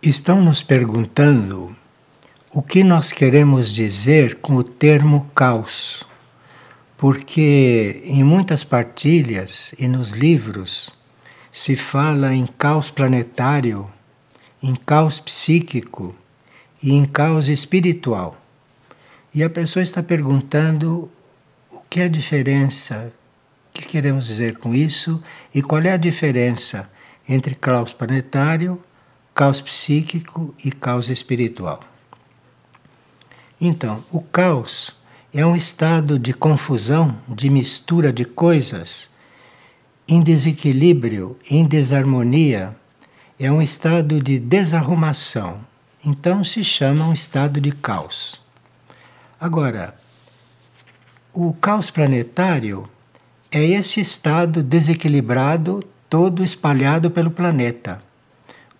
Estão nos perguntando o que nós queremos dizer com o termo caos, porque em muitas partilhas e nos livros se fala em caos planetário, em caos psíquico e em caos espiritual. E a pessoa está perguntando o que é a diferença, o que queremos dizer com isso e qual é a diferença entre caos planetário, caos psíquico e caos espiritual. Então, o caos é um estado de confusão, de mistura de coisas, em desequilíbrio, em desarmonia, é um estado de desarrumação. Então se chama um estado de caos. Agora, o caos planetário é esse estado desequilibrado, todo espalhado pelo planeta,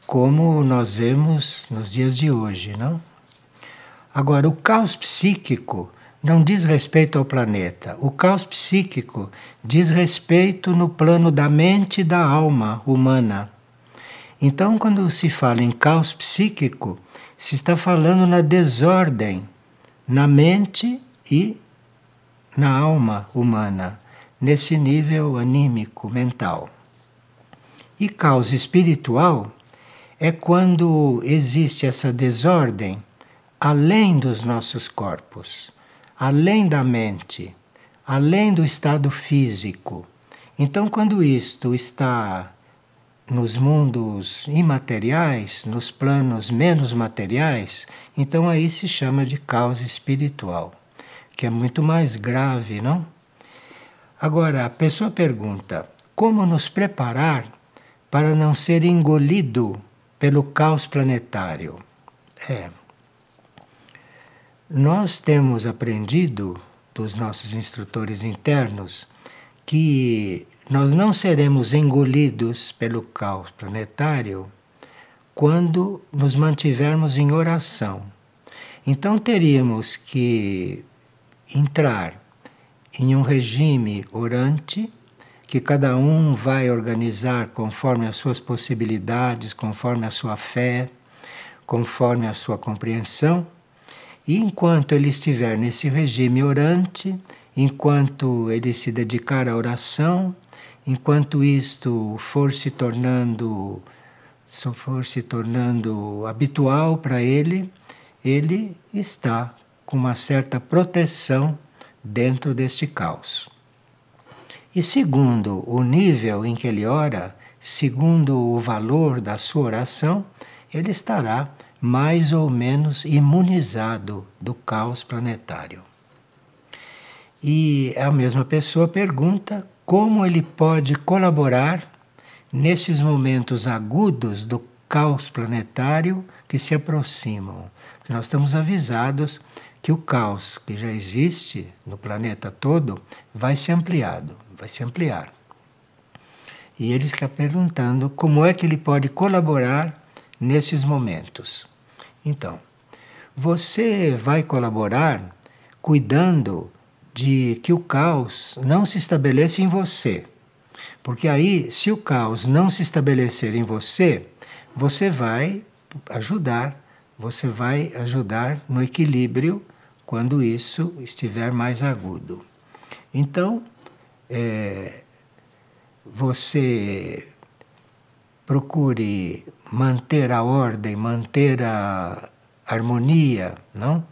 como nós vemos nos dias de hoje, não? Agora, o caos psíquico não diz respeito ao planeta. O caos psíquico diz respeito no plano da mente e da alma humana. Então, quando se fala em caos psíquico, se está falando na desordem na mente e na alma humana, nesse nível anímico, mental. E caos espiritual é quando existe essa desordem além dos nossos corpos, além da mente, além do estado físico. Então, quando isto está nos mundos imateriais, nos planos menos materiais, então aí se chama de caos espiritual, que é muito mais grave, não? Agora, a pessoa pergunta: como nos preparar para não ser engolido pelo caos planetário? Nós temos aprendido dos nossos instrutores internos que nós não seremos engolidos pelo caos planetário quando nos mantivermos em oração. Então teríamos que entrar em um regime orante, que cada um vai organizar conforme as suas possibilidades, conforme a sua fé, conforme a sua compreensão. E enquanto ele estiver nesse regime orante, enquanto ele se dedicar à oração, enquanto isto for se tornando habitual para ele, ele está com uma certa proteção dentro desse caos. E segundo o nível em que ele ora, segundo o valor da sua oração, ele estará mais ou menos imunizado do caos planetário. E a mesma pessoa pergunta como ele pode colaborar nesses momentos agudos do caos planetário que se aproximam. Porque nós estamos avisados que o caos que já existe no planeta todo vai se ampliar. E ele está perguntando como é que ele pode colaborar nesses momentos. Então, você vai colaborar cuidando de que o caos não se estabeleça em você. Porque aí, se o caos não se estabelecer em você, você vai ajudar no equilíbrio quando isso estiver mais agudo. Então, você procure manter a ordem, manter a harmonia, não?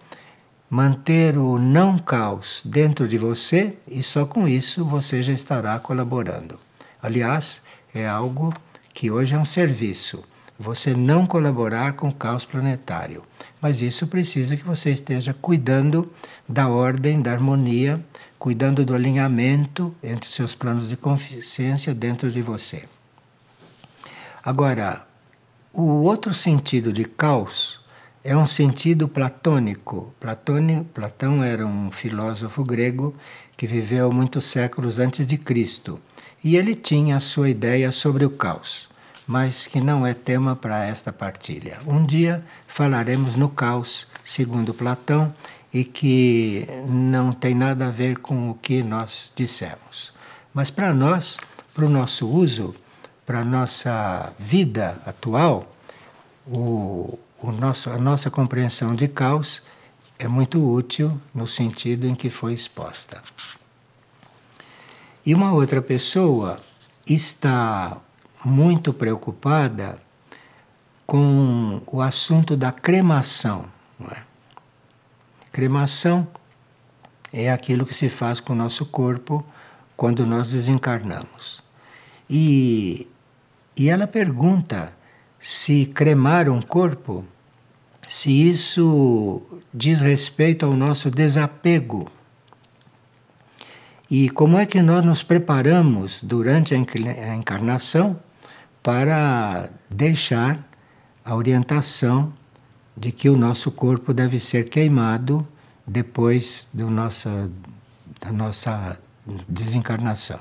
Manter o não caos dentro de você e só com isso você já estará colaborando. Aliás, é algo que hoje é um serviço. Você não colaborar com o caos planetário. Mas isso precisa que você esteja cuidando da ordem, da harmonia, cuidando do alinhamento entre os seus planos de consciência dentro de você. Agora, o outro sentido de caos é um sentido platônico. Platão era um filósofo grego que viveu muitos séculos antes de Cristo. E ele tinha a sua ideia sobre o caos, mas que não é tema para esta partilha. Um dia falaremos no caos, segundo Platão, e que não tem nada a ver com o que nós dissemos. Mas para nós, para o nosso uso, para a nossa vida atual, a nossa compreensão de caos é muito útil no sentido em que foi exposta. E uma outra pessoa está muito preocupada com o assunto da cremação. Não é? Cremação é aquilo que se faz com o nosso corpo quando nós desencarnamos. E ela pergunta se cremar um corpo, se isso diz respeito ao nosso desapego. E como é que nós nos preparamos durante a encarnação para deixar a orientação de que o nosso corpo deve ser queimado depois da nossa desencarnação.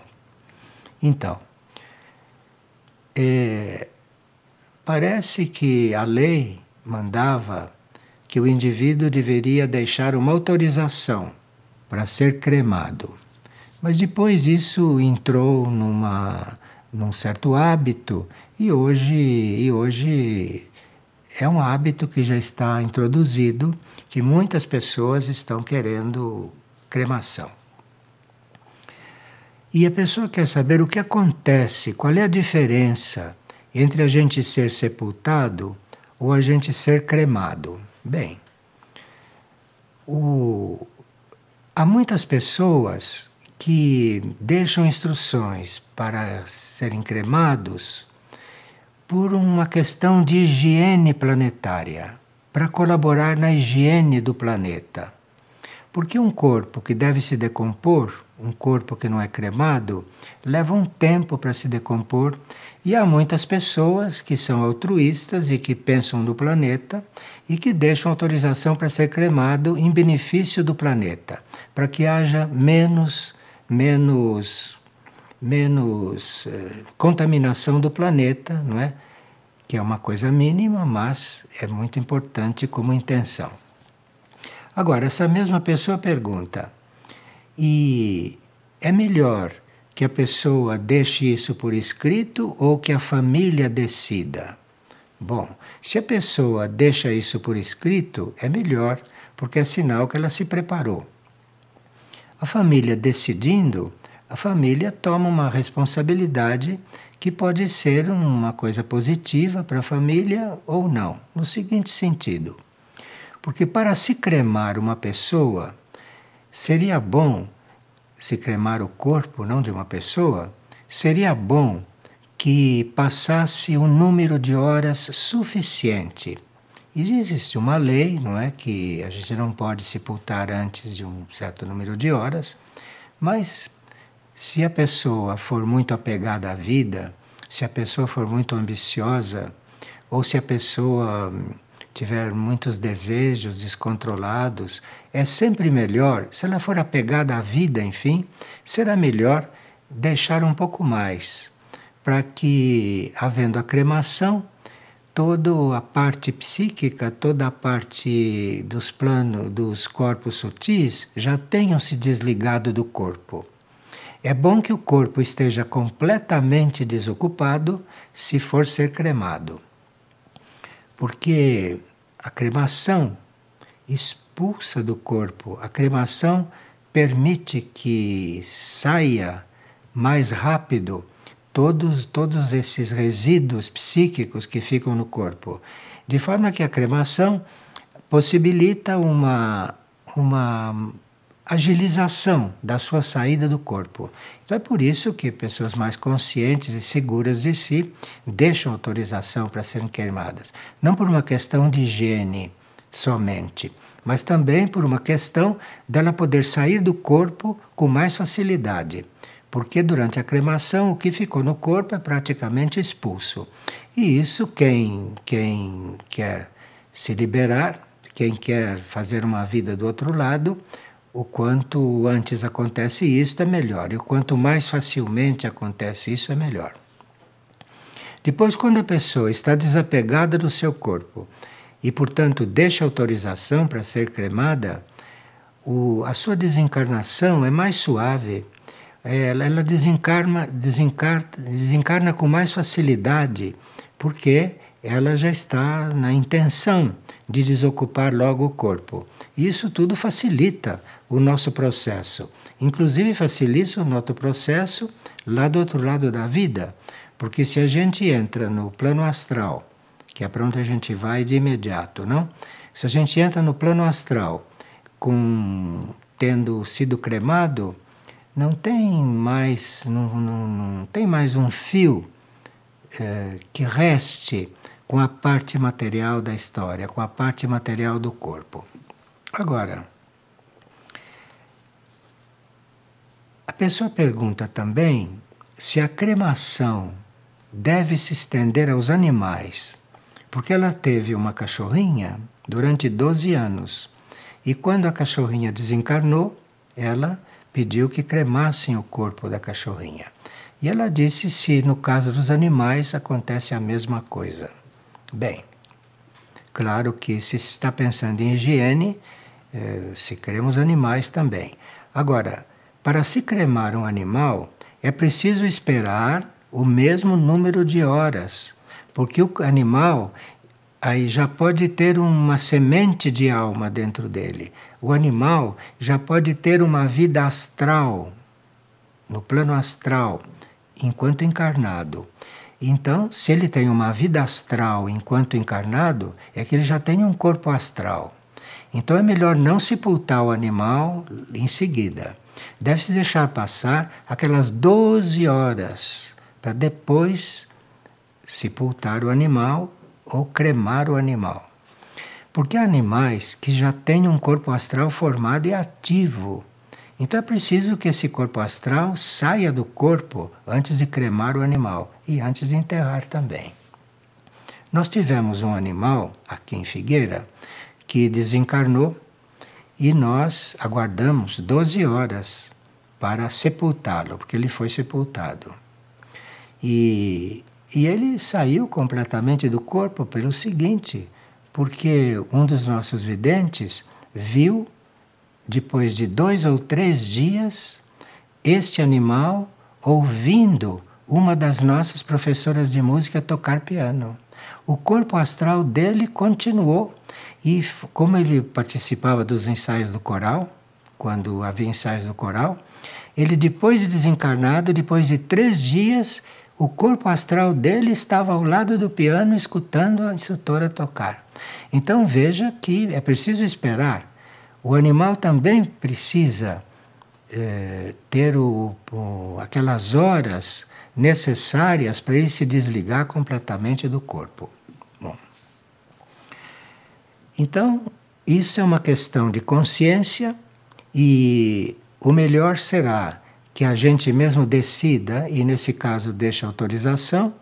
Então, parece que a lei mandava que o indivíduo deveria deixar uma autorização para ser cremado. Mas depois isso entrou num certo hábito e hoje é um hábito que já está introduzido, que muitas pessoas estão querendo cremação. E a pessoa quer saber o que acontece, qual é a diferença entre a gente ser sepultado ou a gente ser cremado. Bem, há muitas pessoas que deixam instruções para serem cremados por uma questão de higiene planetária, para colaborar na higiene do planeta. Porque um corpo que deve se decompor, um corpo que não é cremado, leva um tempo para se decompor, e há muitas pessoas que são altruístas e que pensam no planeta e que deixam autorização para ser cremado em benefício do planeta, para que haja menos contaminação do planeta, não é? Que é uma coisa mínima, mas é muito importante como intenção. Agora, essa mesma pessoa pergunta: e é melhor que a pessoa deixe isso por escrito ou que a família decida? Bom, se a pessoa deixa isso por escrito, é melhor, porque é sinal que ela se preparou. A família decidindo, a família toma uma responsabilidade que pode ser uma coisa positiva para a família ou não, no seguinte sentido. Porque para se cremar uma pessoa, seria bom, se cremar o corpo, não de uma pessoa, seria bom que passasse um número de horas suficiente. E existe uma lei, não é, que a gente não pode sepultar antes de um certo número de horas, mas se a pessoa for muito apegada à vida, se a pessoa for muito ambiciosa, ou se a pessoa tiver muitos desejos descontrolados, é sempre melhor, se ela for apegada à vida, enfim, será melhor deixar um pouco mais, para que, havendo a cremação, toda a parte psíquica, toda a parte dos planos, dos corpos sutis, já tenham se desligado do corpo. É bom que o corpo esteja completamente desocupado se for ser cremado. Porque a cremação expulsa do corpo, a cremação permite que saia mais rápido todos esses resíduos psíquicos que ficam no corpo. De forma que a cremação possibilita uma agilização da sua saída do corpo. Então é por isso que pessoas mais conscientes e seguras de si deixam autorização para serem cremadas. Não por uma questão de higiene somente, mas também por uma questão dela poder sair do corpo com mais facilidade. Porque durante a cremação o que ficou no corpo é praticamente expulso. E isso quem quer se liberar, quem quer fazer uma vida do outro lado, o quanto antes acontece isso é melhor. E o quanto mais facilmente acontece isso é melhor. Depois, quando a pessoa está desapegada do seu corpo e, portanto, deixa autorização para ser cremada, a sua desencarnação é mais suave. Ela desencarna com mais facilidade, porque ela já está na intenção de desocupar logo o corpo. Isso tudo facilita o nosso processo. Inclusive facilita o nosso processo lá do outro lado da vida. Porque se a gente entra no plano astral, que é para onde a gente vai de imediato, não? Se a gente entra no plano astral tendo sido cremado, não tem mais, não tem mais um fio que reste com a parte material da história, com a parte material do corpo. Agora, a pessoa pergunta também se a cremação deve se estender aos animais, porque ela teve uma cachorrinha durante 12 anos e quando a cachorrinha desencarnou, ela pediu que cremassem o corpo da cachorrinha. E ela disse se no caso dos animais acontece a mesma coisa. Bem, claro que se está pensando em higiene, se crema os animais também. Agora, para se cremar um animal, é preciso esperar o mesmo número de horas, porque o animal aí já pode ter uma semente de alma dentro dele. O animal já pode ter uma vida astral, no plano astral, enquanto encarnado. Então, se ele tem uma vida astral enquanto encarnado, é que ele já tem um corpo astral. Então é melhor não sepultar o animal em seguida. Deve-se deixar passar aquelas 12 horas para depois sepultar o animal ou cremar o animal. Porque há animais que já têm um corpo astral formado e ativo. Então é preciso que esse corpo astral saia do corpo antes de cremar o animal e antes de enterrar também. Nós tivemos um animal aqui em Figueira que desencarnou e nós aguardamos 12 horas para sepultá-lo, porque ele foi sepultado. E ele saiu completamente do corpo pelo seguinte, porque um dos nossos videntes viu, depois de 2 ou 3 dias, este animal ouvindo uma das nossas professoras de música tocar piano. O corpo astral dele continuou. E como ele participava dos ensaios do coral, quando havia ensaios do coral, ele depois de desencarnado, depois de 3 dias, o corpo astral dele estava ao lado do piano escutando a instrutora tocar. Então veja que é preciso esperar. O animal também precisa ter aquelas horas necessárias para ele se desligar completamente do corpo. Bom. Então, isso é uma questão de consciência e o melhor será que a gente mesmo decida e, nesse caso, deixe autorização.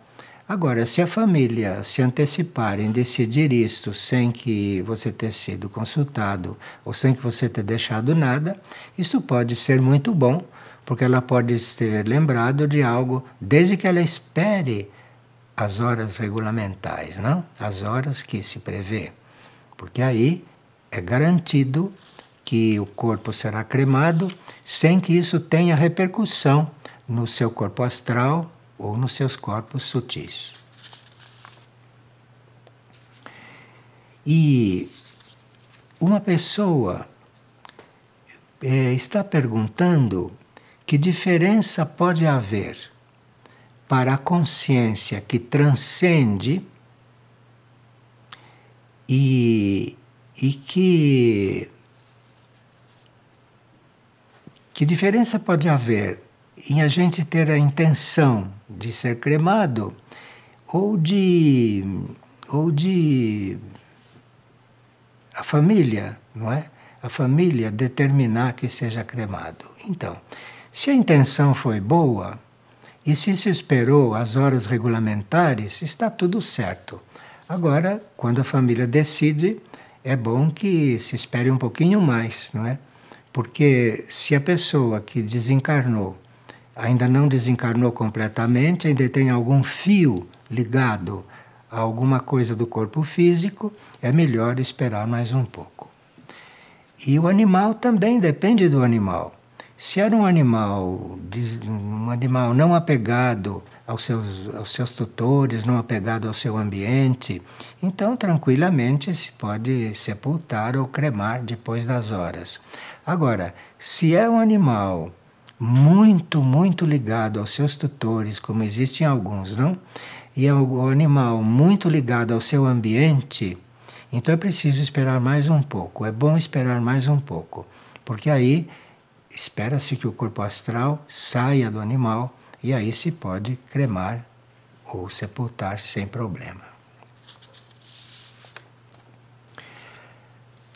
Agora, se a família se antecipar em decidir isto sem que você ter sido consultado ou sem que você ter deixado nada, isso pode ser muito bom, porque ela pode ser lembrado de algo desde que ela espere as horas regulamentares, não? As horas que se prevê. Porque aí é garantido que o corpo será cremado sem que isso tenha repercussão no seu corpo astral ou nos seus corpos sutis. E uma pessoa está perguntando que diferença pode haver para a consciência que transcende e que diferença pode haver em a gente ter a intenção de ser cremado ou de a família, não é? A família determinar que seja cremado. Então, se a intenção foi boa e se esperou as horas regulamentares, está tudo certo. Agora, quando a família decide, é bom que se espere um pouquinho mais, não é? Porque se a pessoa que desencarnou ainda não desencarnou completamente, ainda tem algum fio ligado a alguma coisa do corpo físico, é melhor esperar mais um pouco. E o animal também depende do animal. Se era um animal não apegado aos seus tutores, não apegado ao seu ambiente, então tranquilamente se pode sepultar ou cremar depois das horas. Agora, se é um animal muito ligado aos seus tutores, como existem alguns, não? E é um animal muito ligado ao seu ambiente, então é preciso esperar mais um pouco. É bom esperar mais um pouco, porque aí espera-se que o corpo astral saia do animal e aí se pode cremar ou sepultar sem problema.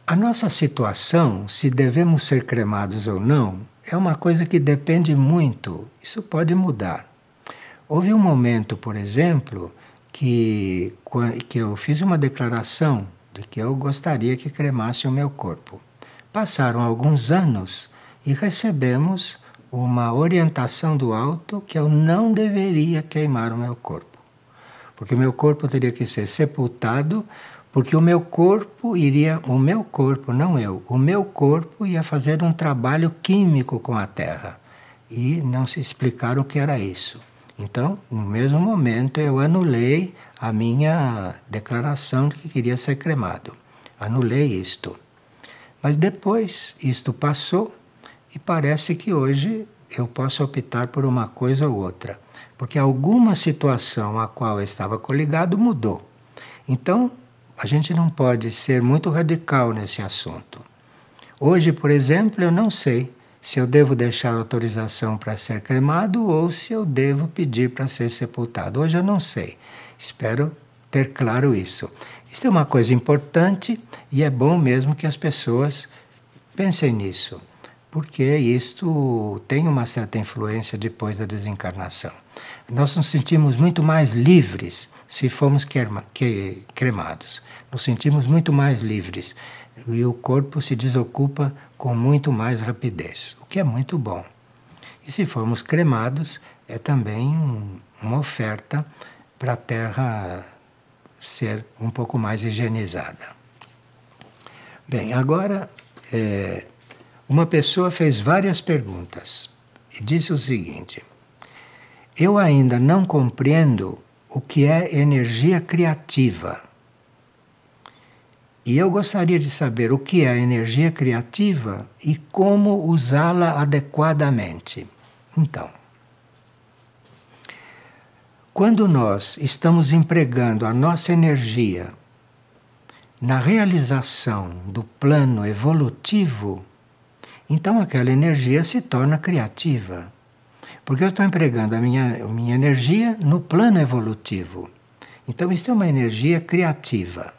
A nossa situação, se devemos ser cremados ou não, é uma coisa que depende muito. Isso pode mudar. Houve um momento, por exemplo, que eu fiz uma declaração de que eu gostaria que cremasse o meu corpo. Passaram alguns anos e recebemos uma orientação do alto que eu não deveria queimar o meu corpo. Porque o meu corpo teria que ser sepultado, porque o meu corpo, não eu, o meu corpo ia fazer um trabalho químico com a Terra. E não se explicaram o que era isso. Então, no mesmo momento, eu anulei a minha declaração de que queria ser cremado. Anulei isto. Mas depois, isto passou e parece que hoje eu posso optar por uma coisa ou outra. Porque alguma situação a qual eu estava coligado mudou. Então, a gente não pode ser muito radical nesse assunto. Hoje, por exemplo, eu não sei se eu devo deixar autorização para ser cremado ou se eu devo pedir para ser sepultado. Hoje eu não sei. Espero ter claro isso. Isso é uma coisa importante e é bom mesmo que as pessoas pensem nisso, porque isto tem uma certa influência depois da desencarnação. Nós nos sentimos muito mais livres se formos cremados. Nos sentimos muito mais livres e o corpo se desocupa com muito mais rapidez, o que é muito bom. E se formos cremados, é também uma oferta para a Terra ser um pouco mais higienizada. Bem, agora uma pessoa fez várias perguntas e disse o seguinte: eu ainda não compreendo o que é energia criativa. E eu gostaria de saber o que é energia criativa e como usá-la adequadamente. Então, quando nós estamos empregando a nossa energia na realização do plano evolutivo, então aquela energia se torna criativa. Porque eu estou empregando a minha energia no plano evolutivo. Então, isso é uma energia criativa.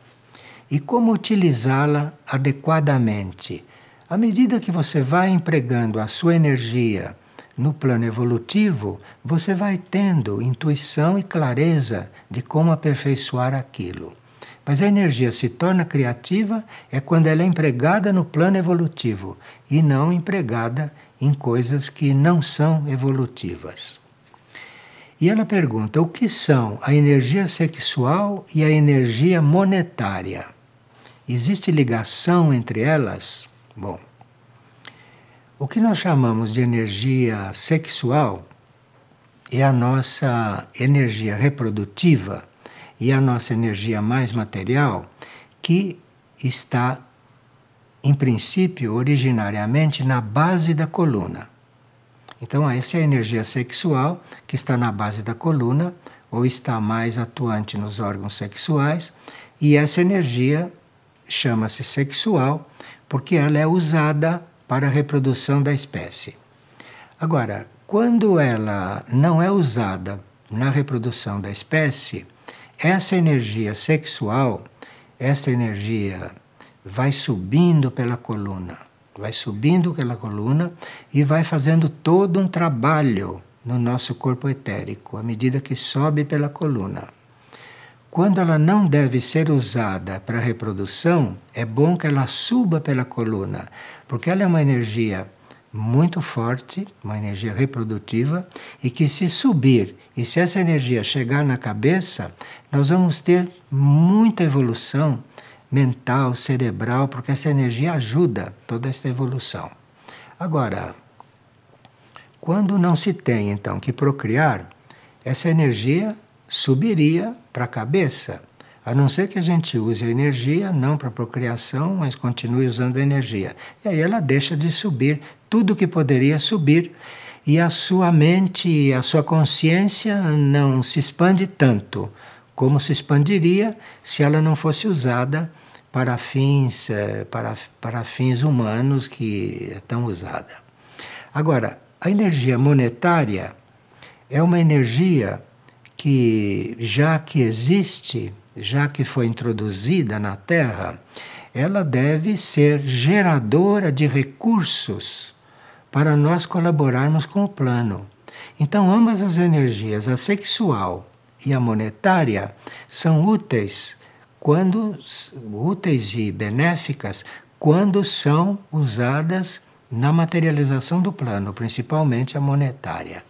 E como utilizá-la adequadamente? À medida que você vai empregando a sua energia no plano evolutivo, você vai tendo intuição e clareza de como aperfeiçoar aquilo. Mas a energia se torna criativa é quando ela é empregada no plano evolutivo e não empregada em coisas que não são evolutivas. E ela pergunta: o que são a energia sexual e a energia monetária? Existe ligação entre elas? Bom, o que nós chamamos de energia sexual é a nossa energia reprodutiva e a nossa energia mais material, que está, em princípio, originariamente na base da coluna. Então, essa é a energia sexual que está na base da coluna ou está mais atuante nos órgãos sexuais, e essa energia chama-se sexual porque ela é usada para a reprodução da espécie. Agora, quando ela não é usada na reprodução da espécie, essa energia sexual, essa energia vai subindo pela coluna e vai fazendo todo um trabalho no nosso corpo etérico, à medida que sobe pela coluna. Quando ela não deve ser usada para reprodução, é bom que ela suba pela coluna, porque ela é uma energia muito forte, uma energia reprodutiva, e que se subir, e se essa energia chegar na cabeça, nós vamos ter muita evolução mental, cerebral, porque essa energia ajuda toda essa evolução. Agora, quando não se tem, então, que procriar, essa energia subiria para a cabeça. A não ser que a gente use a energia, não para procriação, mas continue usando a energia. E aí ela deixa de subir tudo que poderia subir. E a sua mente, a sua consciência não se expande tanto como se expandiria se ela não fosse usada para fins, para fins humanos que é tão usada. Agora, a energia monetária é uma energia que, já que existe, já que foi introduzida na Terra, ela deve ser geradora de recursos para nós colaborarmos com o plano. Então, ambas as energias, a sexual e a monetária, são úteis e benéficas quando são usadas na materialização do plano, principalmente a monetária.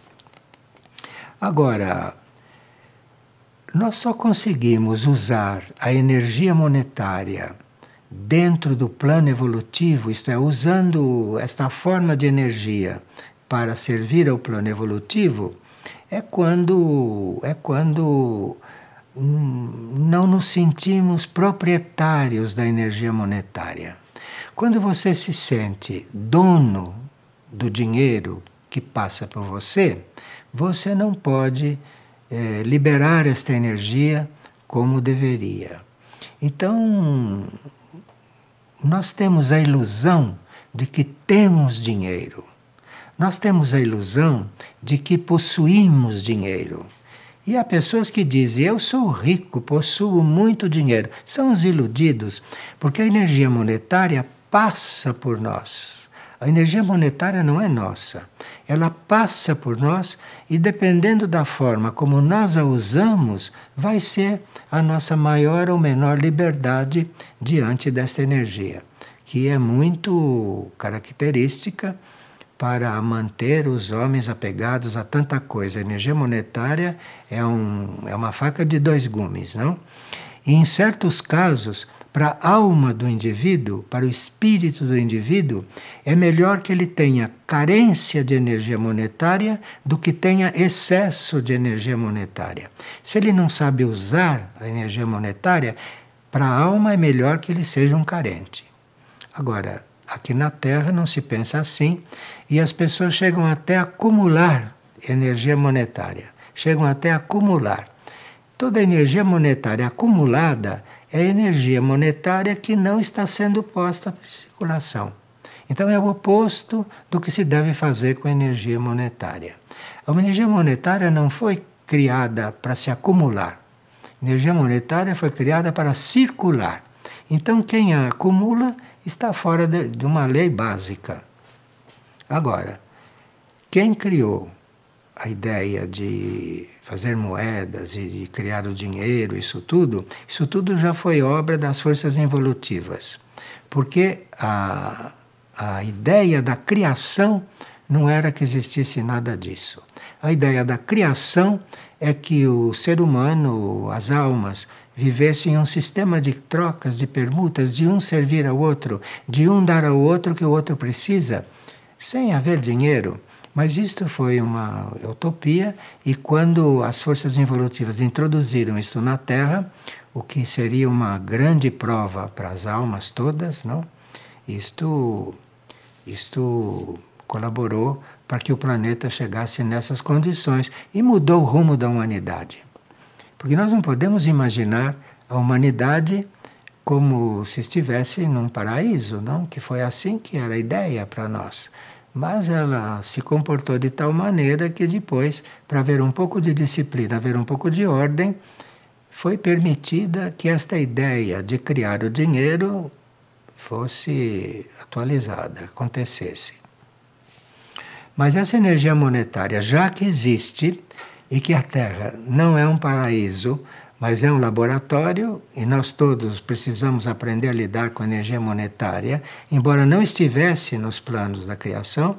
Agora, nós só conseguimos usar a energia monetária dentro do plano evolutivo, isto é, usando esta forma de energia para servir ao plano evolutivo, é quando não nos sentimos proprietários da energia monetária. Quando você se sente dono do dinheiro que passa por você, você não pode liberar esta energia como deveria. Então, nós temos a ilusão de que temos dinheiro. Nós temos a ilusão de que possuímos dinheiro. E há pessoas que dizem, eu sou rico, possuo muito dinheiro. São os iludidos, porque a energia monetária passa por nós. A energia monetária não é nossa. Ela passa por nós e, dependendo da forma como nós a usamos, vai ser a nossa maior ou menor liberdade diante dessa energia, que é muito característica para manter os homens apegados a tanta coisa. A energia monetária é uma faca de dois gumes, não? E em certos casos, para a alma do indivíduo, para o espírito do indivíduo, é melhor que ele tenha carência de energia monetária do que tenha excesso de energia monetária. Se ele não sabe usar a energia monetária, para a alma é melhor que ele seja um carente. Agora, aqui na Terra não se pensa assim, e as pessoas chegam até a acumular energia monetária. Chegam até a acumular. Toda a energia monetária acumulada é energia monetária que não está sendo posta para circulação. Então é o oposto do que se deve fazer com a energia monetária. A energia monetária não foi criada para se acumular. A energia monetária foi criada para circular. Então quem a acumula está fora de uma lei básica. Agora, quem criou a ideia de fazer moedas e de criar o dinheiro, isso tudo já foi obra das forças involutivas. Porque a ideia da criação não era que existisse nada disso. A ideia da criação é que o ser humano, as almas, vivessem em um sistema de trocas, de permutas, de um servir ao outro, de um dar ao outro o que o outro precisa, sem haver dinheiro. Mas isto foi uma utopia, e quando as forças involutivas introduziram isto na Terra, o que seria uma grande prova para as almas todas, não? Isto colaborou para que o planeta chegasse nessas condições e mudou o rumo da humanidade. Porque nós não podemos imaginar a humanidade como se estivesse num paraíso, não? Que foi assim que era a ideia para nós. Mas ela se comportou de tal maneira que depois, para haver um pouco de disciplina, haver um pouco de ordem, foi permitida que esta ideia de criar o dinheiro fosse atualizada, acontecesse. Mas essa energia monetária, já que existe, e que a Terra não é um paraíso, mas é um laboratório, e nós todos precisamos aprender a lidar com a energia monetária, embora não estivesse nos planos da criação,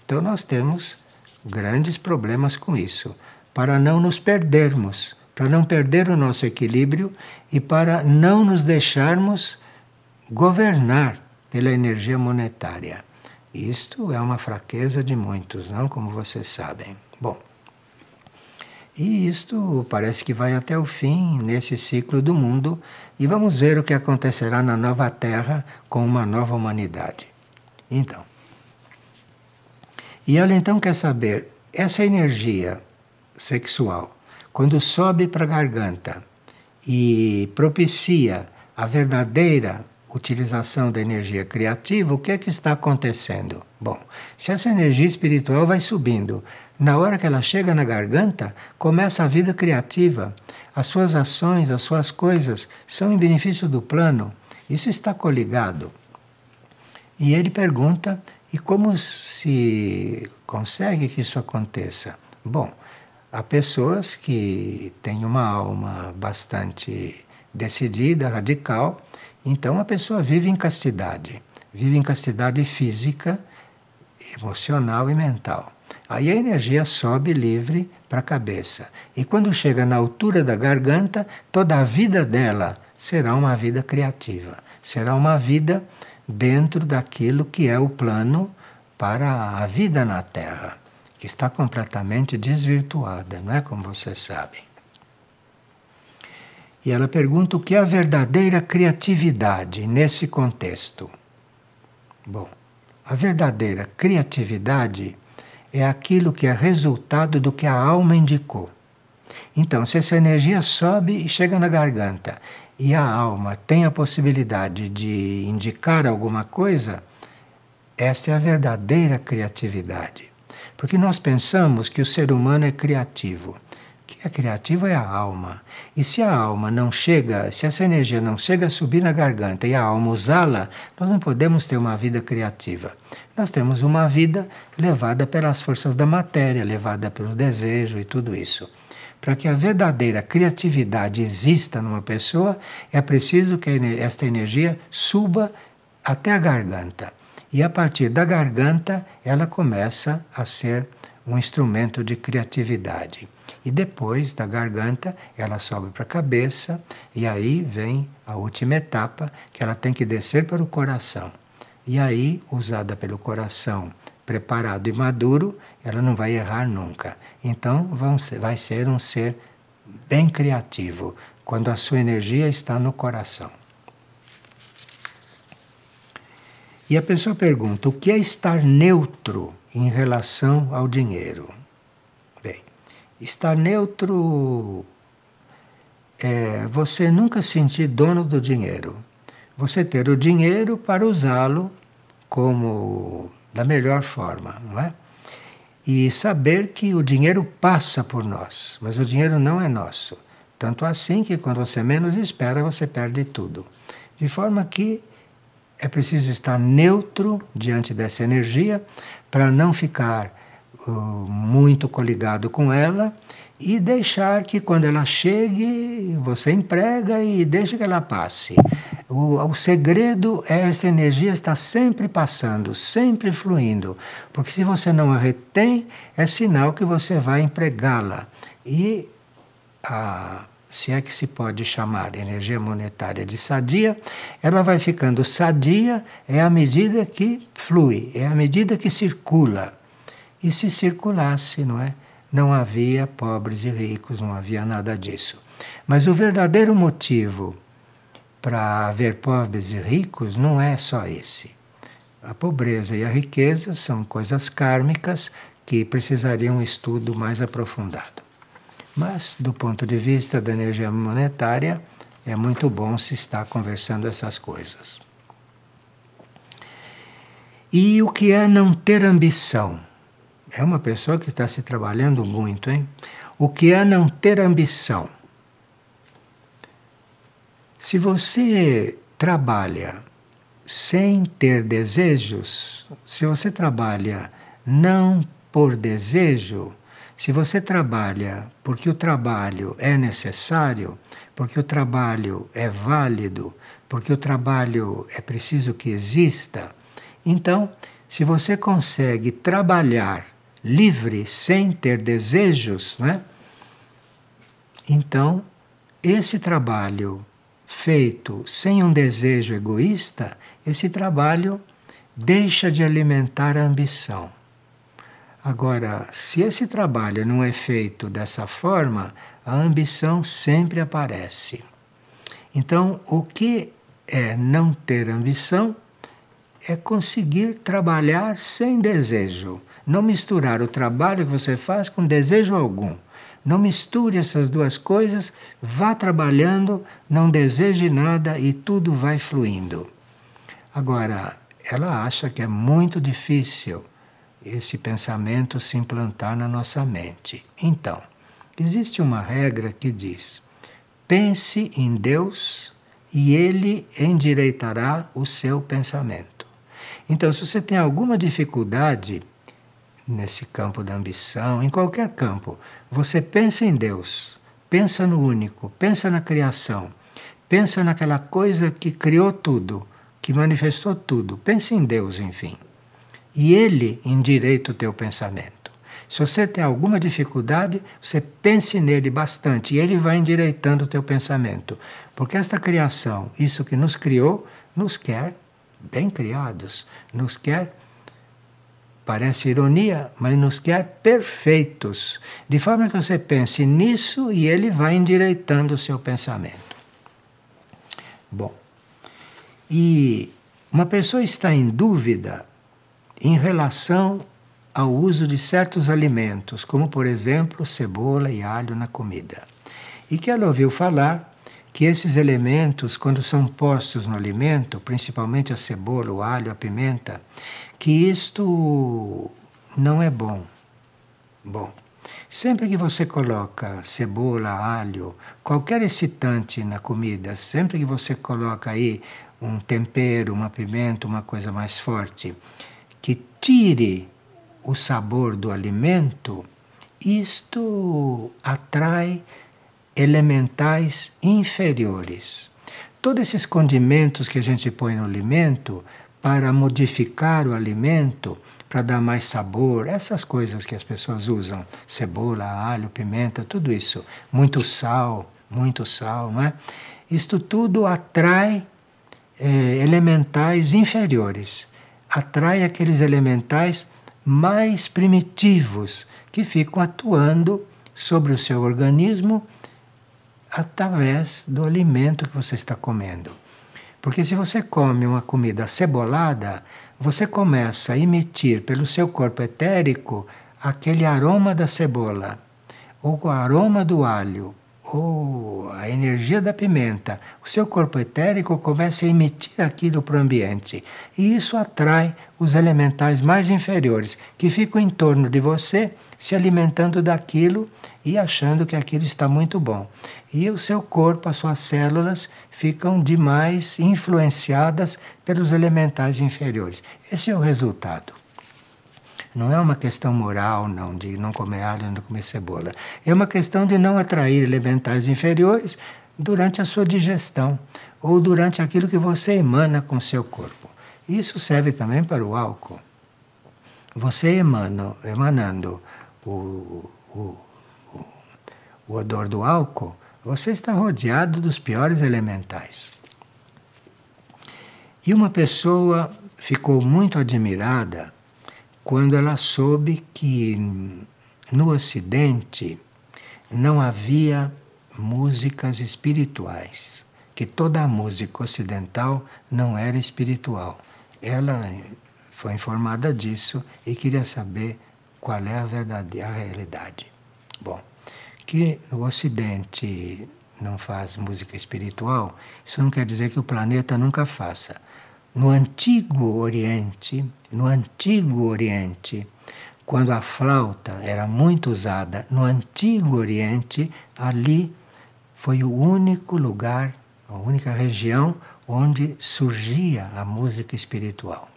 então nós temos grandes problemas com isso, para não nos perdermos, para não perder o nosso equilíbrio e para não nos deixarmos governar pela energia monetária. Isto é uma fraqueza de muitos, não? Como vocês sabem. Bom, E isto parece que vai até o fim nesse ciclo do mundo e vamos ver o que acontecerá na nova Terra com uma nova humanidade. Então, e ela então quer saber, essa energia sexual, quando sobe para a garganta e propicia a verdadeira utilização da energia criativa, o que é que está acontecendo? Bom, se essa energia espiritual vai subindo, na hora que ela chega na garganta, começa a vida criativa. As suas ações, as suas coisas são em benefício do plano. Isso está coligado. E ele pergunta, e como se consegue que isso aconteça? Bom, há pessoas que têm uma alma bastante decidida, radical, então a pessoa vive em castidade física, emocional e mental. Aí a energia sobe livre para a cabeça. E quando chega na altura da garganta, toda a vida dela será uma vida criativa. Será uma vida dentro daquilo que é o plano para a vida na Terra, que está completamente desvirtuada, não é, como vocês sabem. E ela pergunta o que é a verdadeira criatividade nesse contexto. Bom, a verdadeira criatividade é aquilo que é resultado do que a alma indicou. Então, se essa energia sobe e chega na garganta e a alma tem a possibilidade de indicar alguma coisa, esta é a verdadeira criatividade. Porque nós pensamos que o ser humano é criativo. O que é criativo é a alma. E se a alma não chega, se essa energia não chega a subir na garganta e a alma usá-la, nós não podemos ter uma vida criativa. Nós temos uma vida levada pelas forças da matéria, levada pelos desejos e tudo isso. Para que a verdadeira criatividade exista numa pessoa, é preciso que esta energia suba até a garganta. E a partir da garganta, ela começa a ser um instrumento de criatividade. E depois da garganta, ela sobe para a cabeça, e aí vem a última etapa, que ela tem que descer para o coração. E aí, usada pelo coração preparado e maduro, ela não vai errar nunca. Então, vai ser um ser bem criativo, quando a sua energia está no coração. E a pessoa pergunta, o que é estar neutro em relação ao dinheiro? Bem, estar neutro é você nunca se sentir dono do dinheiro. Você ter o dinheiro para usá-lo como da melhor forma, não é? E saber que o dinheiro passa por nós, mas o dinheiro não é nosso. Tanto assim que quando você menos espera, você perde tudo. De forma que é preciso estar neutro diante dessa energia para não ficar muito coligado com ela e deixar que quando ela chegue, você emprega e deixa que ela passe. O segredo é essa energia estar sempre passando, sempre fluindo. Porque se você não a retém, é sinal que você vai empregá-la. E se é que se pode chamar energia monetária de sadia, ela vai ficando sadia é à medida que flui, é à medida que circula. E se circulasse, não é? Não havia pobres e ricos, não havia nada disso. Mas o verdadeiro motivo para haver pobres e ricos não é só esse. A pobreza e a riqueza são coisas kármicas que precisariam um estudo mais aprofundado. Mas, do ponto de vista da energia monetária, é muito bom se estar conversando essas coisas. E o que é não ter ambição? É uma pessoa que está se trabalhando muito, hein? O que é não ter ambição? Se você trabalha sem ter desejos, se você trabalha não por desejo, se você trabalha porque o trabalho é necessário, porque o trabalho é válido, porque o trabalho é preciso que exista, então, se você consegue trabalhar livre sem ter desejos, não é? Então, esse trabalho feito sem um desejo egoísta, esse trabalho deixa de alimentar a ambição. Agora, se esse trabalho não é feito dessa forma, a ambição sempre aparece. Então, o que é não ter ambição é conseguir trabalhar sem desejo. Não misturar o trabalho que você faz com desejo algum. Não misture essas duas coisas, vá trabalhando, não deseje nada e tudo vai fluindo. Agora, ela acha que é muito difícil esse pensamento se implantar na nossa mente. Então, existe uma regra que diz: pense em Deus e Ele endireitará o seu pensamento. Então, se você tem alguma dificuldade nesse campo da ambição, em qualquer campo, você pensa em Deus, pensa no único, pensa na criação, pensa naquela coisa que criou tudo, que manifestou tudo, pensa em Deus, enfim. E Ele endireita o teu pensamento. Se você tem alguma dificuldade, você pense nele bastante e Ele vai endireitando o teu pensamento. Porque esta criação, isso que nos criou, nos quer bem criados, nos quer, parece ironia, mas nos quer perfeitos. De forma que você pense nisso e Ele vai endireitando o seu pensamento. Bom, e uma pessoa está em dúvida em relação ao uso de certos alimentos, como por exemplo cebola e alho na comida. E que ela ouviu falar que esses elementos, quando são postos no alimento, principalmente a cebola, o alho, a pimenta, que isto não é bom. Bom, sempre que você coloca cebola, alho, qualquer excitante na comida, sempre que você coloca aí um tempero, uma pimenta, uma coisa mais forte, que tire o sabor do alimento, isto atrai elementais inferiores. Todos esses condimentos que a gente põe no alimento para modificar o alimento, para dar mais sabor, essas coisas que as pessoas usam, cebola, alho, pimenta, tudo isso, muito sal, não é? Isto tudo atrai elementais inferiores, atrai aqueles elementais mais primitivos que ficam atuando sobre o seu organismo através do alimento que você está comendo. Porque se você come uma comida cebolada, você começa a emitir pelo seu corpo etérico aquele aroma da cebola, ou o aroma do alho, ou a energia da pimenta. O seu corpo etérico começa a emitir aquilo para o ambiente. E isso atrai os elementais mais inferiores, que ficam em torno de você, se alimentando daquilo e achando que aquilo está muito bom. E o seu corpo, as suas células, ficam demais influenciadas pelos elementais inferiores. Esse é o resultado. Não é uma questão moral, não, de não comer alho, não comer cebola. É uma questão de não atrair elementais inferiores durante a sua digestão ou durante aquilo que você emana com o seu corpo. Isso serve também para o álcool. Você emanando o odor do álcool, você está rodeado dos piores elementais. E uma pessoa ficou muito admirada quando ela soube que no Ocidente não havia músicas espirituais, que toda a música ocidental não era espiritual. Ela foi informada disso e queria saber qual é a verdadeira realidade. Bom, que no Ocidente não faz música espiritual, isso não quer dizer que o planeta nunca faça. No Antigo Oriente, quando a flauta era muito usada, no Antigo Oriente, ali foi o único lugar, a única região onde surgia a música espiritual.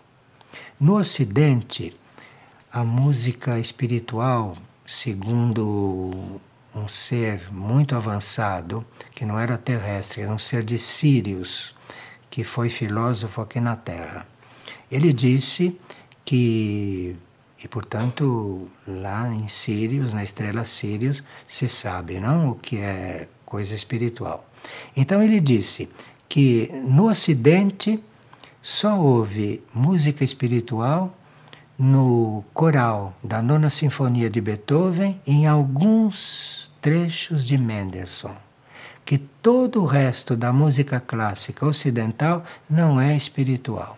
No Ocidente, a música espiritual, segundo um ser muito avançado, que não era terrestre, era um ser de Sírius, que foi filósofo aqui na Terra. Ele disse que, e portanto, lá em Sírius, na estrela Sírius, se sabe, não, o que é coisa espiritual. Então ele disse que no Ocidente só houve música espiritual no coral da Nona Sinfonia de Beethoven e em alguns trechos de Mendelssohn, que todo o resto da música clássica ocidental não é espiritual.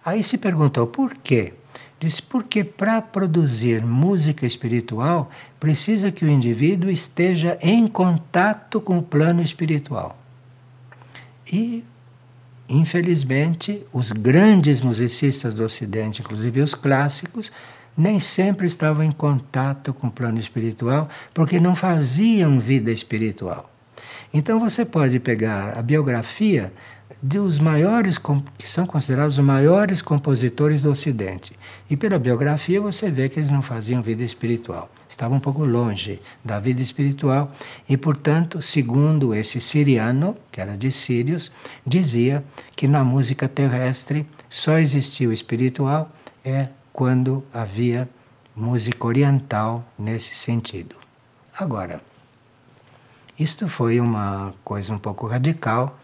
Aí se perguntou por quê? Diz porque para produzir música espiritual precisa que o indivíduo esteja em contato com o plano espiritual. E, infelizmente, os grandes musicistas do Ocidente, inclusive os clássicos, nem sempre estavam em contato com o plano espiritual porque não faziam vida espiritual. Então você pode pegar a biografia dos maiores, que são considerados os maiores compositores do Ocidente. E pela biografia você vê que eles não faziam vida espiritual. Estavam um pouco longe da vida espiritual e, portanto, segundo esse siriano, que era de Sírios, dizia que na música terrestre só existia o espiritual quando havia música oriental nesse sentido. Agora, isto foi uma coisa um pouco radical,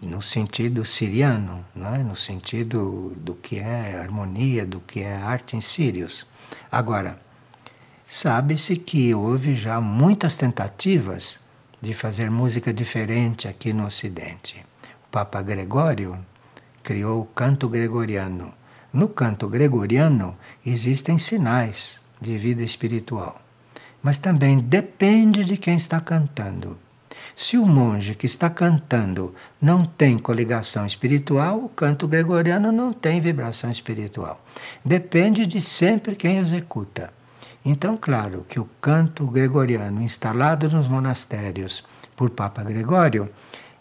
no sentido siriano, não é? No sentido do que é harmonia, do que é arte em Sírios. Agora, sabe-se que houve já muitas tentativas de fazer música diferente aqui no Ocidente. O Papa Gregório criou o canto gregoriano. No canto gregoriano existem sinais de vida espiritual, mas também depende de quem está cantando. Se o monge que está cantando não tem coligação espiritual, o canto gregoriano não tem vibração espiritual. Depende de sempre quem executa. Então, claro que o canto gregoriano instalado nos monastérios por Papa Gregório,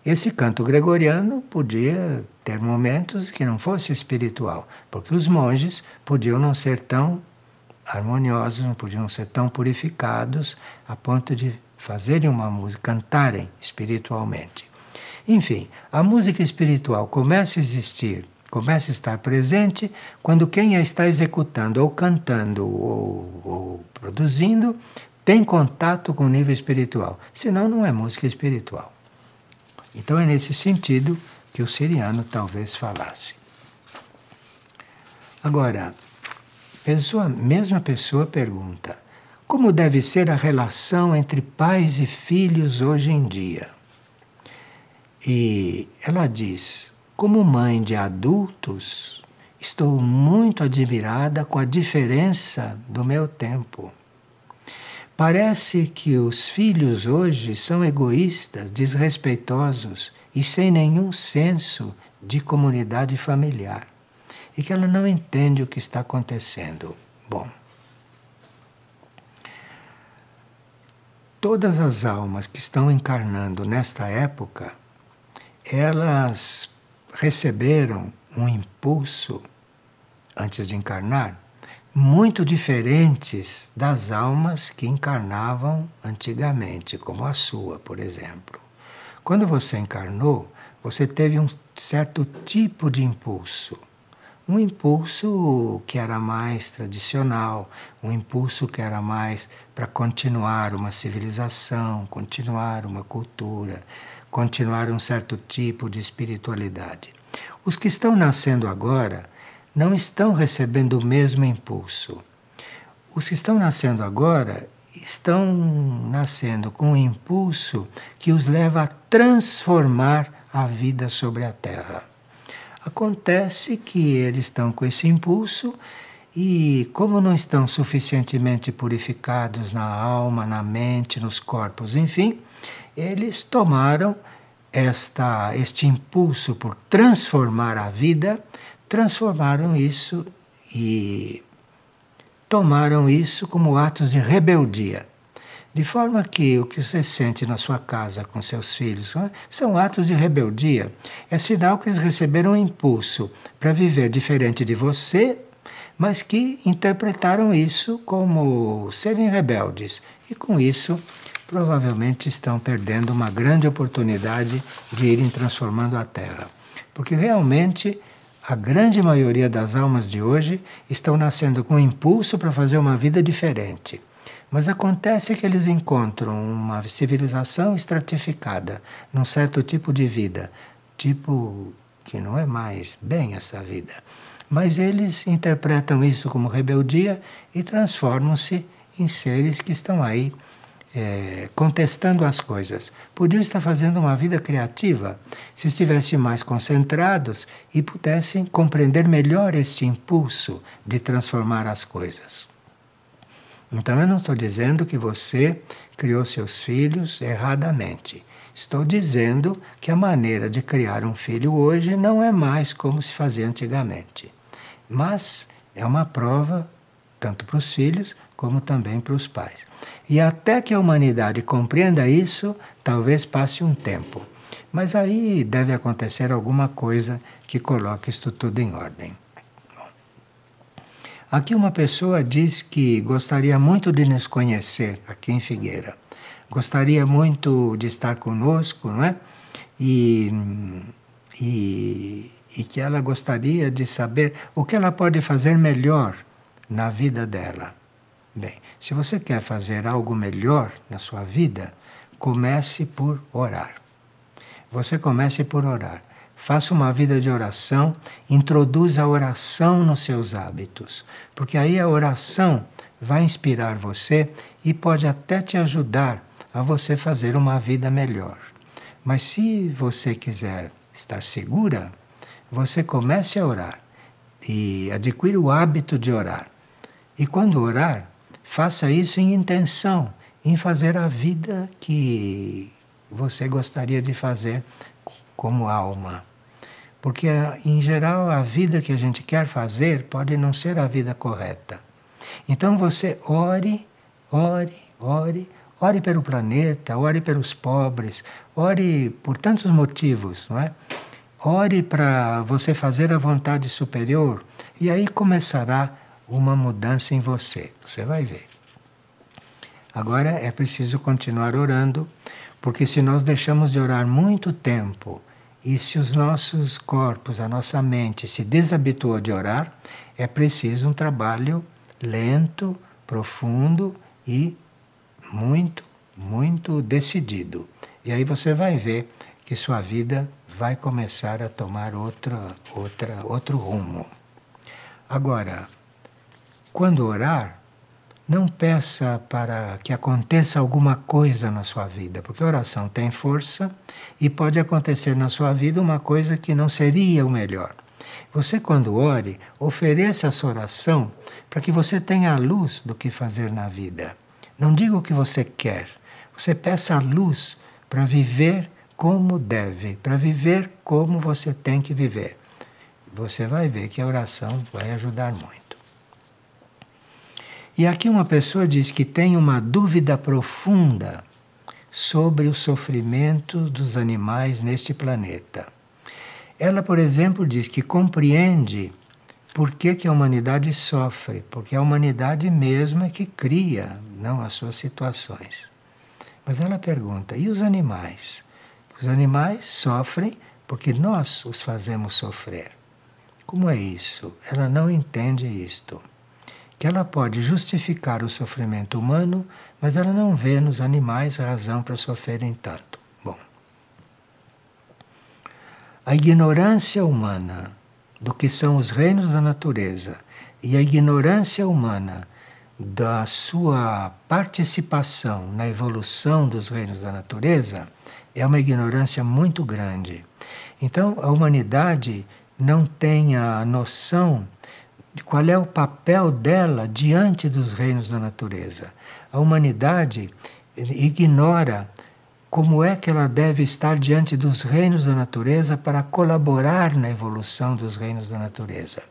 esse canto gregoriano podia ter momentos que não fosse espiritual, porque os monges podiam não ser tão harmoniosos, não podiam ser tão purificados a ponto de fazerem uma música, cantarem espiritualmente. Enfim, a música espiritual começa a existir, começa a estar presente quando quem a está executando, ou cantando, ou produzindo, tem contato com o nível espiritual. Senão não é música espiritual. Então é nesse sentido que o siriano talvez falasse. Agora, mesma pessoa pergunta: como deve ser a relação entre pais e filhos hoje em dia? E ela diz: como mãe de adultos, estou muito admirada com a diferença do meu tempo. Parece que os filhos hoje são egoístas, desrespeitosos e sem nenhum senso de comunidade familiar. E que ela não entende o que está acontecendo. Bom, todas as almas que estão encarnando nesta época, elas receberam um impulso, antes de encarnar, muito diferentes das almas que encarnavam antigamente, como a sua, por exemplo. Quando você encarnou, você teve um certo tipo de impulso. Um impulso que era mais tradicional, um impulso que era mais para continuar uma civilização, continuar uma cultura, continuar um certo tipo de espiritualidade. Os que estão nascendo agora não estão recebendo o mesmo impulso. Os que estão nascendo agora estão nascendo com um impulso que os leva a transformar a vida sobre a Terra. Acontece que eles estão com esse impulso e, como não estão suficientemente purificados na alma, na mente, nos corpos, enfim, eles tomaram este impulso por transformar a vida, transformaram isso e tomaram isso como atos de rebeldia. De forma que o que você sente na sua casa com seus filhos são atos de rebeldia. É sinal que eles receberam um impulso para viver diferente de você, mas que interpretaram isso como serem rebeldes. E com isso, provavelmente estão perdendo uma grande oportunidade de irem transformando a Terra. Porque realmente a grande maioria das almas de hoje estão nascendo com impulso para fazer uma vida diferente. Mas acontece que eles encontram uma civilização estratificada, num certo tipo de vida, tipo que não é mais bem essa vida. Mas eles interpretam isso como rebeldia e transformam-se em seres que estão aí contestando as coisas. Podiam estar fazendo uma vida criativa se estivessem mais concentrados e pudessem compreender melhor esse impulso de transformar as coisas. Então eu não estou dizendo que você criou seus filhos erradamente. Estou dizendo que a maneira de criar um filho hoje não é mais como se fazia antigamente. Mas é uma prova tanto para os filhos como também para os pais. E até que a humanidade compreenda isso, talvez passe um tempo. Mas aí deve acontecer alguma coisa que coloque isto tudo em ordem. Bom, aqui uma pessoa diz que gostaria muito de nos conhecer aqui em Figueira. Gostaria muito de estar conosco, não é? E que ela gostaria de saber o que ela pode fazer melhor na vida dela. Bem, se você quer fazer algo melhor na sua vida, comece por orar. Você comece por orar. Faça uma vida de oração, introduza a oração nos seus hábitos, porque aí a oração vai inspirar você e pode até te ajudar a você fazer uma vida melhor. Mas se você quiser estar segura, você comece a orar e adquira o hábito de orar. E quando orar, faça isso em intenção, em fazer a vida que você gostaria de fazer como alma. Porque, em geral, a vida que a gente quer fazer pode não ser a vida correta. Então você ore, ore, ore, ore pelo planeta, ore pelos pobres, ore por tantos motivos, não é? Ore para você fazer a vontade superior e aí começará uma mudança em você. Você vai ver. Agora é preciso continuar orando, porque se nós deixamos de orar muito tempo e se os nossos corpos, a nossa mente se desabituou de orar, é preciso um trabalho lento, profundo e muito, muito decidido. E aí você vai ver que sua vida vai começar a tomar outro rumo. Agora, quando orar, não peça para que aconteça alguma coisa na sua vida, porque a oração tem força e pode acontecer na sua vida uma coisa que não seria o melhor. Você, quando ore, ofereça essa oração para que você tenha a luz do que fazer na vida. Não diga o que você quer, você peça a luz para viver como deve, para viver como você tem que viver. Você vai ver que a oração vai ajudar muito. E aqui uma pessoa diz que tem uma dúvida profunda sobre o sofrimento dos animais neste planeta. Ela, por exemplo, diz que compreende por que a humanidade sofre, porque a humanidade mesma é que cria, não as suas situações. Mas ela pergunta, e os animais? Os animais sofrem porque nós os fazemos sofrer. Como é isso? Ela não entende isto. Que ela pode justificar o sofrimento humano, mas ela não vê nos animais razão para sofrerem tanto. Bom, a ignorância humana do que são os reinos da natureza e a ignorância humana da sua participação na evolução dos reinos da natureza é uma ignorância muito grande. Então, a humanidade não tem a noção de qual é o papel dela diante dos reinos da natureza. A humanidade ignora como é que ela deve estar diante dos reinos da natureza para colaborar na evolução dos reinos da natureza.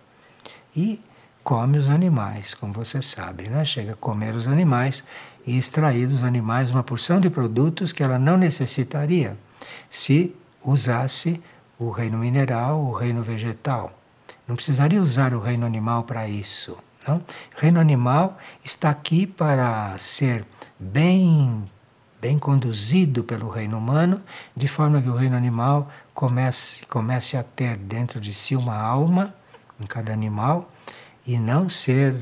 E come os animais, como você sabe, né? Chega a comer os animais e extrair dos animais uma porção de produtos que ela não necessitaria se usasse o reino mineral, o reino vegetal. Não precisaria usar o reino animal para isso. Não? O reino animal está aqui para ser bem conduzido pelo reino humano, de forma que o reino animal comece a ter dentro de si uma alma, em cada animal, e não ser